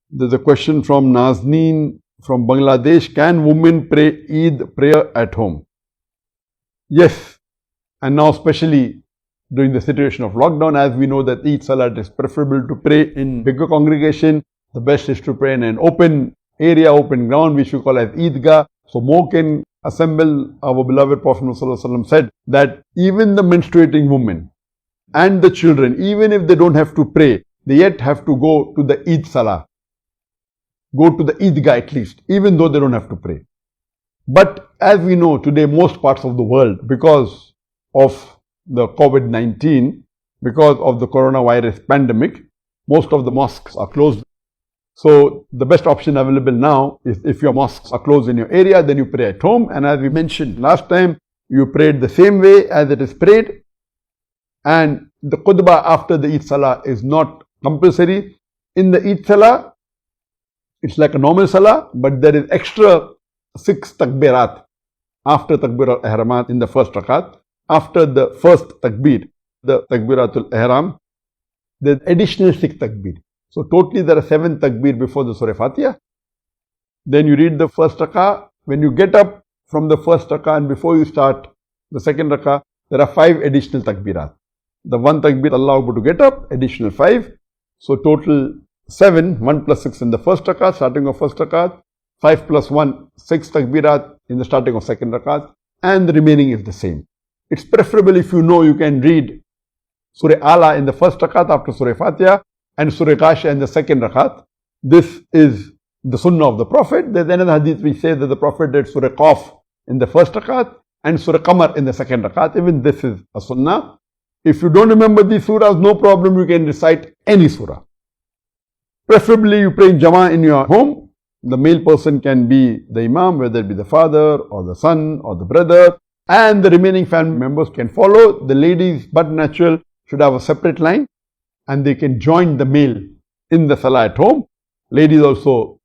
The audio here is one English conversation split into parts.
There's a question from Nazneen from Bangladesh. Can women pray Eid prayer at home? Yes. And now especially during the situation of lockdown, as we know that Eid Salat is preferable to pray in bigger congregation. The best is to pray in an open area, open ground, which we call as Eidgah. So more can assemble. Our beloved Prophet ﷺ said that even the menstruating women and the children, even if they don't have to pray, they yet have to go to the Eid Salah. Go to the Eidgah at least, even though they don't have to pray. But as we know today, most parts of the world, because of the COVID-19, because of the coronavirus pandemic, most of the mosques are closed. So the best option available now is, if your mosques are closed in your area, then you pray at home. And as we mentioned last time, you prayed the same way as it is prayed. And the khutbah after the Eid Salah is not compulsory. In the Eid Salah, it's like a normal Salah, but there is extra 6 takbirat after Takbir al-Ihramat in the first rakat. After the first takbir, the Takbiratul Ihram, there's additional 6 takbir. So totally there are 7 takbir before the Surah Fatiha. Then you read the first rakah. When you get up from the first rakah and before you start the second rakah, there are 5 additional takbirat. The 1 takbir Allah Akbar to get up, additional 5. So total 7, 1 plus 6 in the first rakah, starting of first rakah, 5 plus 1, 6 takbirat in the starting of second rakah, and the remaining is the same. It's preferable if you know you can read Surah Ala in the first rakat after Surah Fatiha and Surah Ghashiya in the second rakat. This is the sunnah of the Prophet. There's another hadith which says that the Prophet did Surah Qaf in the first rakat and Surah Qamar in the second rakat. Even this is a sunnah. If you don't remember these surahs, no problem, you can recite any surah. Preferably you pray in Jama'ah in your home. The male person can be the Imam, whether it be the father or the son or the brother, and the remaining family members can follow. The ladies, but natural, should have a separate line and they can join the male in the Salah at home. Ladies also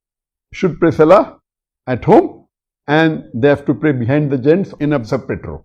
should pray Salah at home and they have to pray behind the gents in a separate row.